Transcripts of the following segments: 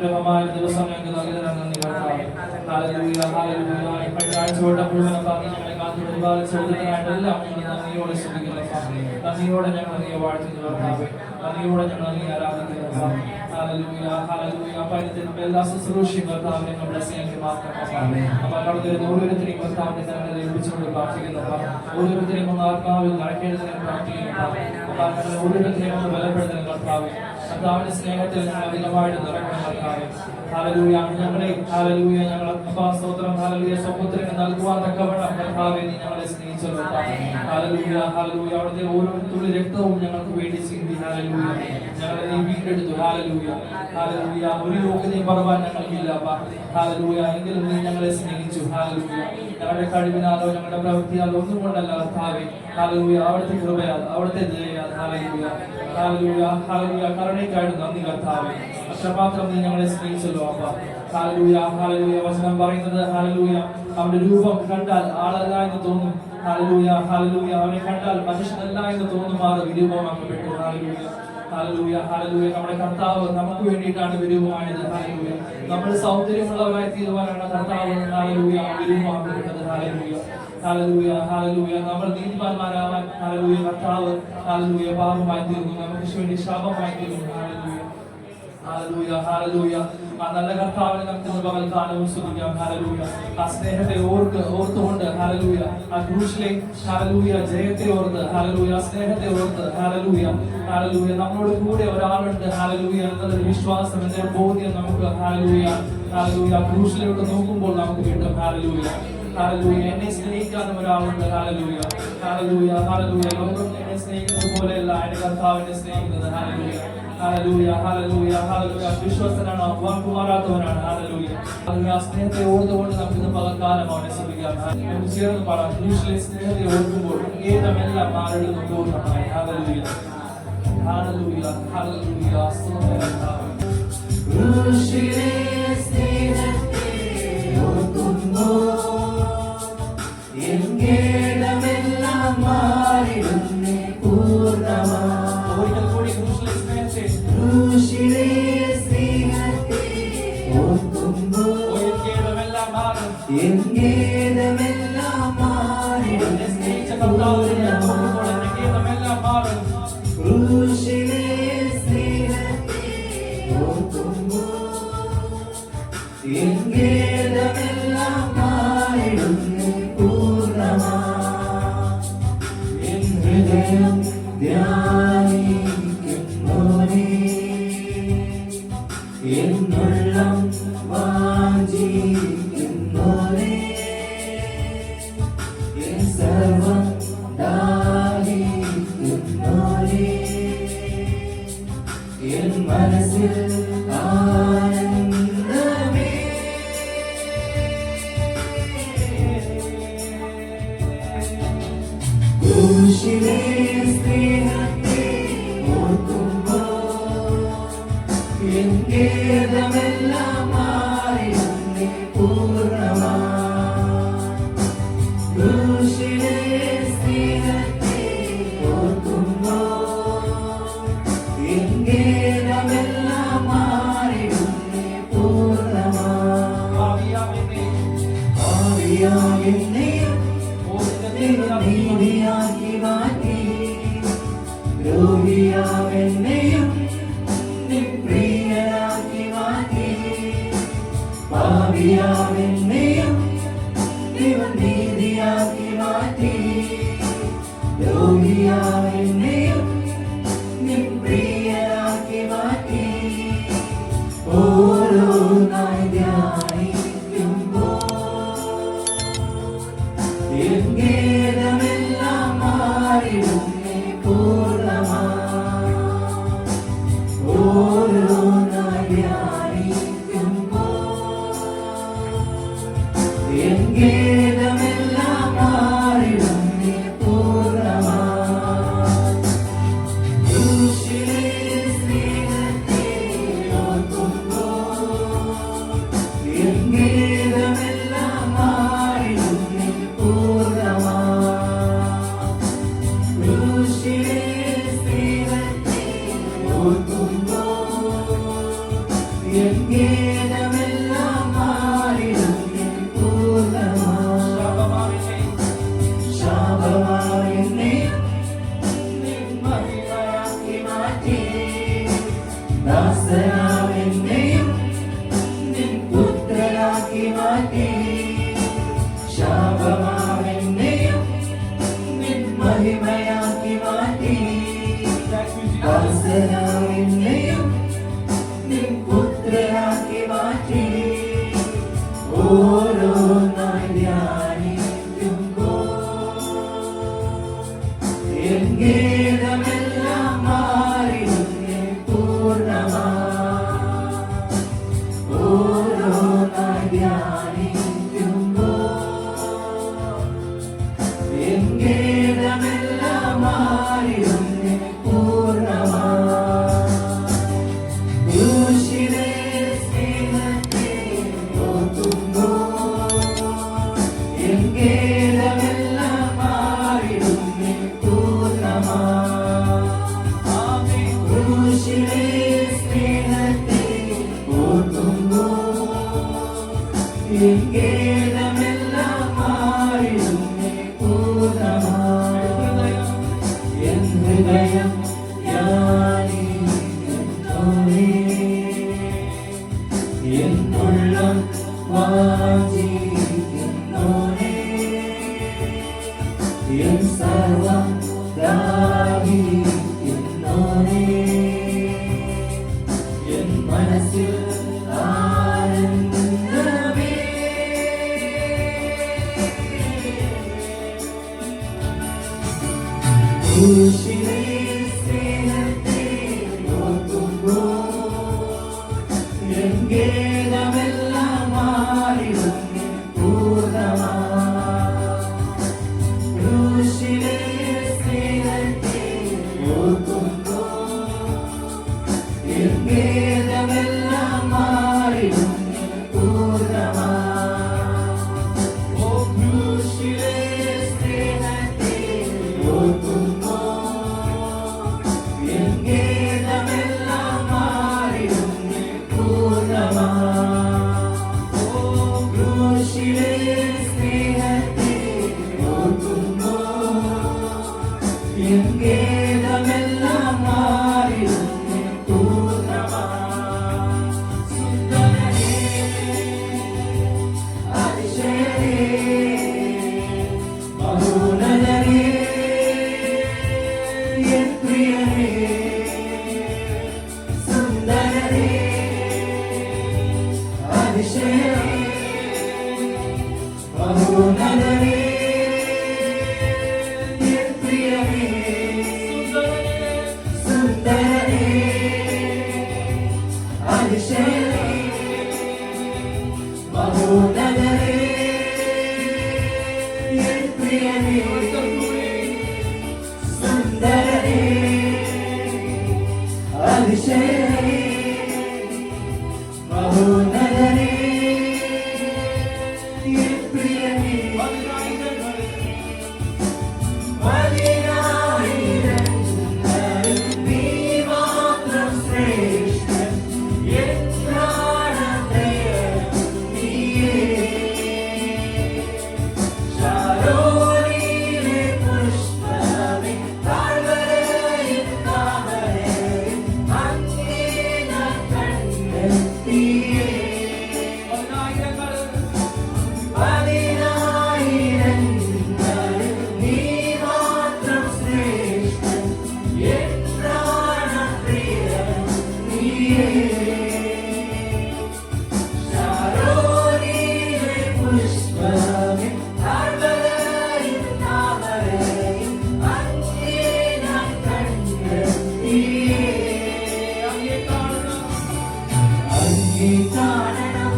അനുഗ്രഹമായ ദിവസം ഞങ്ങൾക്ക് നൽകുന്ന നന്ദി കർത്താവേ. Hallelujah hallelujah. ഈ ആഴ്ചയോടെ മുഴുവൻ ഞങ്ങളെ കാത്തു പരിപാലിച്ചതിനായിട്ടെല്ലാം ഞങ്ങൾ നന്ദിയോടെ സ്തുതിക്കുന്നു. നന്ദിയോടെ ഞങ്ങൾ അങ്ങയെ വാഴ്ത്തുന്നു കർത്താവേ. നന്ദിയോടെ ഞങ്ങൾ അങ്ങയെ ആരാധിക്കുന്നു കർത്താവേ. Hallelujah hallelujah. പരിചയത്തിന്റെ എല്ലാ ശുശ്രൂഷയും കർത്താവിനെ നമ്മുടെ സ്നേഹിതമാക്കണമേ. കടന്നുവരുന്ന ഓരോരുത്തരെയും കർത്താവിന്റെ കരങ്ങളിൽ ഏൽപ്പിച്ചുകൊണ്ട് പ്രാർത്ഥിക്കുന്നു. ഓരോരുത്തരെയും ഒന്ന് ആത്മാവിൽ നടക്കേണ്ടതിനെ പ്രാർത്ഥിക്കുന്നു. ഓരോരുത്തരെയും ഒന്ന് ബലപ്പെടുത്തുന്ന കർത്താവേ. കർത്താവിന്റെ സ്നേഹത്തിൽ ഞങ്ങൾ അധികമായിട്ട് നിറയ്ക്കണം കർത്താവേ. ഹല്ലേലൂയ. ഞങ്ങളെ ഹല്ലേലൂയ ഞങ്ങൾ സ്തോത്രം ഹല്ലേലൂയ സ്വപുത്രന് നൽകുവാൻ തക്കവണ്ണം കർത്താവേ നീ ഞങ്ങളെ സ്നേഹിച്ചല്ലോ. Hallelujah hallelujah. അവിടുത്തെ ഓരോ തുള്ളി രക്തവും ഞങ്ങൾക്ക് വേണ്ടി ചിന്തി. ഹല്ലേലൂയ. ഞങ്ങളെ നീ വീണ്ടെടുത്തു. ഹല്ലേലൂയ ഹല്ലേലൂയ. ഒരു യോഗ്യതയും പറവാൻ ഞങ്ങൾക്കില്ല. ഹല്ലേലൂയ. എങ്കിലും നീ ഞങ്ങളെ സ്നേഹിച്ചു. ഹല്ലേലൂയ. ഞങ്ങളുടെ കഴിവിനാലോ ഞങ്ങളുടെ പ്രവൃത്തിയാലോ ഒന്നും കൊണ്ടല്ല കർത്താവേ. ഹല്ലേലൂയ. അവിടുത്തെ കൃപയാൽ അവിടുത്തെ ദയയാൽ. ഹല്ലേലൂയ ഹല്ലേലൂയ ഹല്ലേലൂയ. കരുണയ്ക്കായിട്ട് നന്ദി കർത്താവേ. അക്ഷപാത്രം നീ ഞങ്ങളെ സ്നേഹിച്ചല്ലോ അപ്പ. ഹല്ലേലൂയ ഹല്ലേലൂയ. വചനം പറയുന്നത് ഹല്ലേലൂയ അവന്റെ രൂപം കണ്ടാൽ ആളല്ല എന്ന് തോന്നും. ഹല്ലേലൂയ ഹല്ലേലൂയ. അവനെ കണ്ടാൽ മനുഷ്യനല്ല എന്ന് തോന്നുമാറ് വിരൂപമാക്കപ്പെട്ടു. ഹല്ലേലൂയ ഹല്ലേലൂയ ഹല്ലേലൂയ. നമ്മുടെ കർത്താവ് നമുക്ക് വേണ്ടിയിട്ടാണ് വിരൂപമായത്. ഹല്ലേലൂയ. നമ്മൾ സൗന്ദര്യമുള്ളവരായി തീരുവാനാണ് കർത്താവ് ഹല്ലേലൂയ വിരൂപമാക്കപ്പെട്ടത്. ഹല്ലേലൂയ ഹല്ലേലൂയ ഹല്ലേലൂയ. നമ്മൾ നീതിമാന്മാരാവാൻ ഹല്ലേലൂയ കർത്താവ് ഹല്ലേലൂയ പാപമായി തീർന്നു. നമുക്ക് വേണ്ടി ശാപമായി തീർന്നു. ഹല്ലേലൂയ ഹല്ലേലൂയ ഹല്ലേലൂയ. ആ നല്ല കർത്താവിനെ നമുക്ക് പകൽക്കാലവും സ്തുതിക്കാം. ഹല്ലേലൂയ. ആ സ്നേഹത്തെ ഓർത്തുകൊണ്ട് ഹല്ലേലൂയ ആ ക്രൂശിലെ ഹല്ലേലൂയ ജയത്തെ ഓർത്ത് ഹല്ലേലൂയ സ്നേഹത്തെ ഓർത്ത് ഹല്ലേലൂയ ഹല്ലേലൂയ നമ്മളോട് കൂടെ ഒരാളുണ്ട് ഹല്ലേലൂയ എന്നൊരു വിശ്വാസം എന്നൊരു ബോധ്യം നമുക്ക് ഹല്ലേലൂയ ഹല്ലേലൂയ ക്രൂശിലോട്ട് നോക്കുമ്പോൾ നമുക്ക് കിട്ടും. ഹല്ലേലൂയ ഹല്ലേലൂയ. എന്നെ സ്നേഹിക്കാനും ഒരാളുണ്ട്. ഹല്ലേലൂയ ഹല്ലേലൂയ ഹല്ലേലൂയ. ലോകം എന്നെ സ്നേഹിക്കുന്നത് പോലെയല്ല എന്റെ കർത്താവിനെ സ്നേഹിക്കുന്നത്. ഹല്ലേലൂയ ഹല്ലേലൂയ ഹല്ലേലൂയ ഹല്ലേലൂയ. വിശ്വാസനാണ്, വാക്കുമാറാത്തവനാണ്. ഹല്ലേലൂയ ഹല്ലേലൂയ. സ്നേഹത്തെ ഓർത്തുകൊണ്ട് നമുക്ക് ഇന്ന് പകൽക്കാലം അവനെ ശ്രമിക്കാം. നമുക്ക് ചേർന്ന് പാടാം. ക്രൂശിലെ സ്നേഹത്തെ ഓർക്കുമ്പോൾ ഏതമെല്ലാം മാറിടുന്നു പൂർണ്ണമായി. ഹല്ലേലൂയ ഹല്ലേലൂയ ഹല്ലേലൂയ. ക്രൂശിലെ സ്നേഹത്തെ ഓർക്കുമ്പോൾ ഏതമെല്ലാം മാറിടുന്നു പൂർണ്ണമായി. ഒരിക്കൽ കൂടി ക്രൂശിലെ സ്നേഹത്തെ ഓർക്കുമ്പോൾ ഏതമെല്ലാം മാറും. ഏതമെല്ലാം മാറിടും. സ്നേഹിച്ച കർത്താവിനെ ഓർക്കുമ്പോൾ ഏതമെല്ലാം മാറും. ക്രൂശിലെ സ്നേഹത്തെ ഓർക്കുമ്പോൾ ഏതമെല്ലാം മാറിടുന്നു പൂർണ്ണമായി. എൻ ഹൃദയം ധ്യാനിക്കുന്നോനേ, എന്നുള്ളം വാഞ്ചിക്കുന്നോനേ, എൻ സർവം ദാഹിക്കുന്നോനേ, എൻ മനസ്സിൽ ആനന്ദമേ. ക്രൂശിലെ സ്നേഹത്തെ ഓർക്കുമ്പോൾ ഏതമെല്ലാം മാറിടുന്നു പൂർണ്ണമായി. ക്രൂശിലെ സ്നേഹത്തെ ഓർക്കുമ്പോൾ ഏതമെല്ലാം മാറിടുന്നു പൂർണ്ണമായി. ആവിയാമെന്നെയും നീതിയാക്കി മാറ്റി, ദ്രോഹിയാമെന്നെയും പ്രിയനാക്കി മാറ്റി. പാപിയാമെന്നെയും നീതിയാക്കി മാറ്റി, ദ്രോഹിയാമെന്നെയും പ്രിയനാക്കി മാറ്റി. ഓരോന്നായി ധ്യാനിക്കുമ്പോൾ ഏതമെല്ലാം മാറിടുന്നു പൂർണ്ണമായി. ഓരോന്നായി ധ്യാനിക്കുമ്പോൾ ഏതമെല്ലാം മാറിടുന്നു പൂർണ്ണമായി. ക്രൂശിലെ സ്നേഹത്തെ ഓർക്കുമ്പോൾ ഏതമെല്ലാം മാറിടുന്നു പൂർണ്ണമായി. ക്രൂശിലെ സ്നേഹത്തെ ഓർക്കുമ്പോൾ ഗീതമെല്ലാം മാറിടുന്നേ പൂർണ്ണമാ ഓരോ ധ്യാനിക്കുമ്പോ എൻ ഗീതമെല്ലാം മാറിടുന്നേ പൂർണ്ണമാ ക്രൂശിലെ സ്നേഹത്തെ ഓർക്കുമ്പോ എൻ ഗീതമെല്ലാം മാറിടുന്നേ പൂർണ്ണമാ ക്രൂശിലെ സ്നേഹത്തെ ഓർക്കുമ്പോ എൻ ഗീതമെല്ലാം മാറിടുന്നേ പൂർണ്ണമാ എൻ ഹൃദയം എന്നുള്ളം വാഞ്ചിക്കുന്നോനേ എൻ സർവം ദാഹിക്കുന്നോനേ എൻ മനസ്സിൽ ആനന്ദമേ ക്രൂശിലെ സ്നേഹത്തെ ഓർക്കുമ്പോൾ എൻ ഗീതമെല്ലാം മാറിടുന്നേ പൂർണ്ണമാ ക്രൂശിലെ സ്നേഹത്തെ ഓർക്കുമ്പോൾ എൻ ഗീതമെല്ലാം മാറിടുന്നേ പൂർണ്ണമാ ഓ ക്രൂശിലെ സ്നേഹത്തെ ഓർക്കുമ്പോൾ എൻ ഗീതമെല്ലാം മാറിടുന്നേ പൂർണ്ണമാ ഓ ക്രൂശിലെ സ്നേഹത്തെ ഓർക്കുമ്പോൾ എൻ ഗീതമെല്ലാം മാറിടുന്നേ പൂർണ്ണമാ സുന്ദരനേ അതിശയനേ മഹോന്നതനേ എൻ പ്രിയനേ സുന്ദരനേ അതിശയനേ മഹോന്നതനേ എൻ പ്രിയനേ സുന്ദരനേ അതിശയനേ മഹോന്നതനേ എൻ പ്രിയനേ സുന്ദരനേ അതിശയനേ മഹോന്നതനേ എൻ പ്രിയനേ പതിനായിരങ്ങളിൽ നീ മാത്രം ശ്രേഷ്ഠൻ എൻ പ്രാണപ്രിയൻ നീയേ ശാരോനിലെ പുഷ്പമേ താഴ്വരയിൽ താമരയിൽ അങ്ങേ ഞാൻ കണ്ടെത്തിയേ പതിനായിരങ്ങളിൽ നീ മാത്രം ശ്രേഷ്ഠൻ എൻ പ്രാണപ്രിയൻ നീയേ ശാരോനിലെ പുഷ്പമേ താഴ്വരയിൽ താമരയിൽ അങ്ങേ ഞാൻ കണ്ടെത്തിയേ അങ്ങേ കാണണം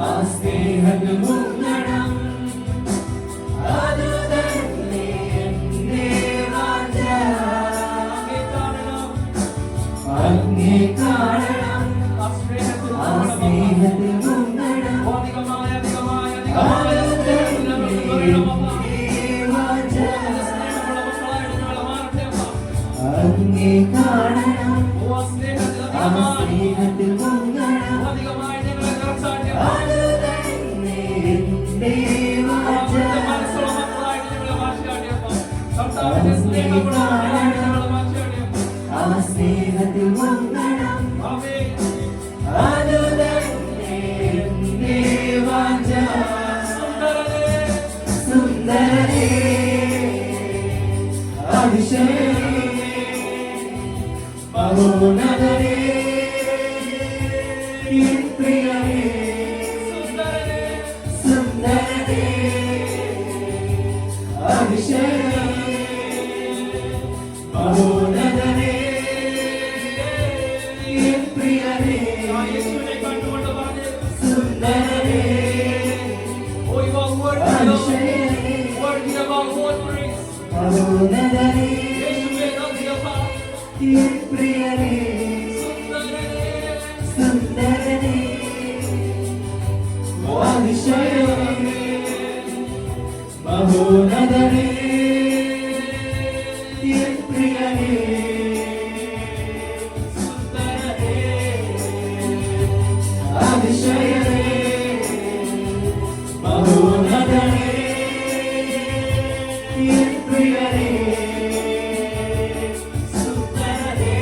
ആ സ്നേഹത്തിൽ മുങ്ങണം അത് തന്നെ എന്റെ വാഞ്ച അങ്ങേ കാണണം ആ സ്നേഹത്തിൽ മുങ്ങണം അത് തന്നെ എന്റെ വാഞ്ച അങ്ങേ കാണണം ആ സ്നേഹത്തിൽ മുങ്ങണം അത് തന്നെ എന്റെ വാഞ്ച ആ സ്നേഹത്തിൽ മുങ്ങണം അത് തന്നെ എന്റെ വാഞ്ച സുന്ദരനേ അതിശയനേ മഹോന്നതനേ എൻ പ്രിയനേ സുന്ദരനേ അതിശയനേ മഹോന്നതനേ എൻ പ്രിയനേ യേശുവിനെ കണ്ടുകൊണ്ട് പറഞ്ഞ് സുന്ദരനേ Oh, you are worthy of our whole praise. മഹോന്നതനേ യേശുവേ നന്ദിയപ്പാ. എൻ പ്രിയനേ സുന്ദരനേ അതിശയനേ മഹോന്നതനേ എൻ പ്രിയനേ സുന്ദരനേ അതിശയനേ മഹോന്നതനേ എൻ പ്രിയനേ സുന്ദരനേ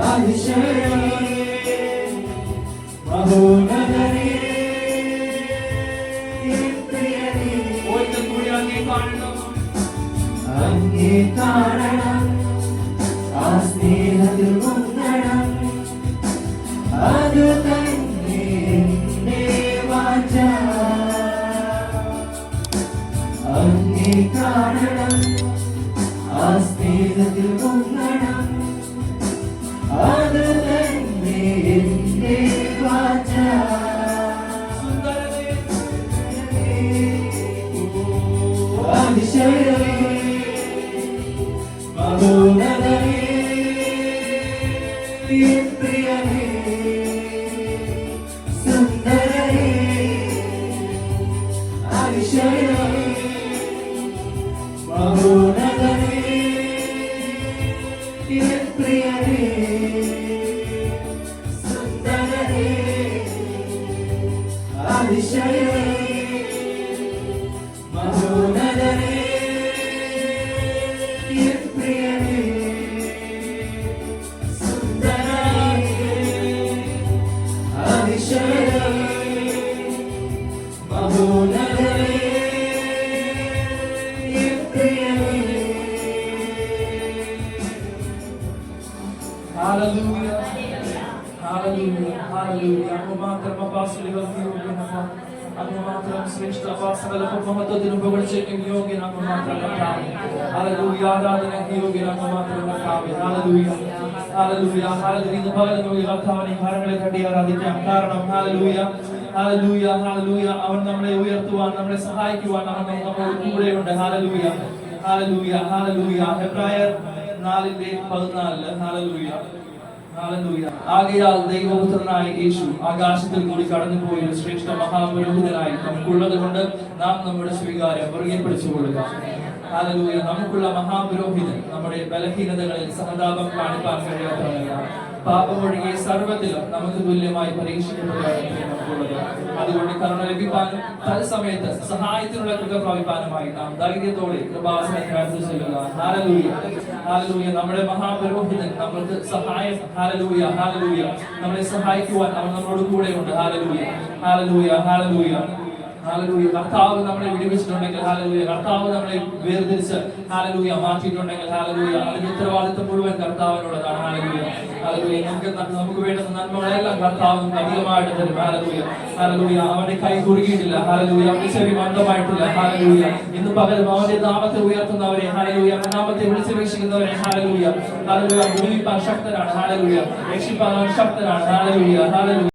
അതിശയനേ മഹോന്നതനേ എൻ പ്രിയനേ ഒരിക്കൽ കൂടി അങ്ങേ കാണണം. അങ്ങേ കാണണം ആ സ്നേഹത്തിൽ മുങ്ങണം അത് തന്നെ എന്റെ വാഞ്ച അങ്ങേ കാണണം ആ സ്നേഹത്തിൽ മുങ്ങണം അത് തന്നെ എന്റെ വാഞ്ച സുന്ദരനേ, അതിശയനേ മഹോന്നതനേ എൻ പ്രിയനേ സുന്ദരനേ അതിശയനേ മഹോന്നതനേ എൻ പ്രിയനേ സുന്ദരനേ അതിശയനേ മഹോന്നതനേ എൻ പ്രിയനേ സുന്ദരനേ അതിശയനേ മഹോന്നതനേ എൻ പ്രിയനേ Hallelujah. Hallelujah. Hallelujah. അങ്ങ് മാത്രം അപ്പാസ്തലുകൾക്ക് യോഗ്യനപ്പ. അങ്ങ് മാത്രം ശ്രേഷ്ഠ അപ്പാസ്തലർക്കും മഹത്വത്തിനും പുകഴ്ചയ്ക്കും യോഗ്യൻ അങ്ങ് മാത്രം കർത്താവേ. Hallelujah. ആരാധനയ്ക്ക് യോഗ്യൻ അങ്ങ് മാത്രം കർത്താവേ. Hallelujah. Hallelujah. Hallelujah. ഇന്ന് പകൽ നമുക്ക് കർത്താവിനെ കരങ്ങളെ തട്ടി ആരാധിക്കാം. കാരണം Hallelujah. Hallelujah. Hallelujah. അവൻ നമ്മളെ ഉയർത്തുവാൻ, നമ്മളെ സഹായിക്കുവാൻ അവൻ നമ്മുടെ കൂടെയുണ്ട്. Hallelujah. Hallelujah. Hallelujah. ഹെബ്രായർ 4:14. Hallelujah. Hallelujah. ആകയാൽ ദൈവപുത്രനായ യേശു ആകാശത്തിൽ കൂടി കടന്നുപോയ ഒരു ശ്രേഷ്ഠ മഹാപുരോഹിതനായി നമുക്കുള്ളത് കൊണ്ട് നാം നമ്മുടെ സ്വീകാര്യം മുറുകെ പിടിച്ചുകൊള്ളുക. Hallelujah. നമുക്കുള്ള മഹാപുരോഹിതൻ നമ്മുടെ ബലഹീനതകളിൽ സഹതാപം കാണിപ്പാൻ കഴിയാത്തവനല്ല. പാപമൊഴികെ സർവ്വത്തിലും നമുക്ക് തുല്യമായി പരീക്ഷിക്കപ്പെടുകയാണ് നമുക്കുള്ളത്. അതുകൊണ്ട് കരുണ ലഭിക്കാനും തത്സമയത്ത് സഹായത്തിനുള്ള കൃപ പ്രാപിക്കാനുമായി നാം ധൈര്യത്തോടെ കൃപാസനത്തിൽ ചെല്ലുക. Hallelujah. Hallelujah. നമ്മുടെ മഹാപുരോഹിതൻ നമ്മൾക്ക് സഹായം. Hallelujah. Hallelujah. നമ്മളെ സഹായിക്കുവാൻ അവൻ നമ്മളോട് കൂടെയുണ്ട്. Hallelujah. Hallelujah. Hallelujah. Hallelujah. കർത്താവ് നമ്മളെ വിടുവിച്ചിട്ടുണ്ടെങ്കിൽ Hallelujah. കർത്താവ് നമ്മളെ വേർതിരിച്ച് Hallelujah മാറ്റിയിട്ടുണ്ടെങ്കിൽ Hallelujah. അതിന്റെ ഉത്തരവാദിത്വം മുഴുവൻ കർത്താവിനുള്ളതാണ്. Hallelujah. Hallelujah. നമുക്ക് വേണ്ടുന്ന നന്മകളെല്ലാം കർത്താവ് അധികമായിട്ട് തരും. Hallelujah. Hallelujah. അവന്റെ കൈ കുറുകിയിട്ടില്ല. Hallelujah. അവന്റെ ചെവി മന്ദമായിട്ടില്ല. Hallelujah. ഇന്ന് പകരം അവന്റെ നാമത്തെ ഉയർത്തുന്നവരെ Hallelujah. നാമത്തെ വിളിച്ചപേക്ഷിക്കുന്നവരെ Hallelujah. Hallelujah. വിടുവിപ്പാൻ ശക്തനാണ്. Hallelujah. രക്ഷിപ്പാൻ ശക്തനാണ്. Hallelujah. Hallelujah.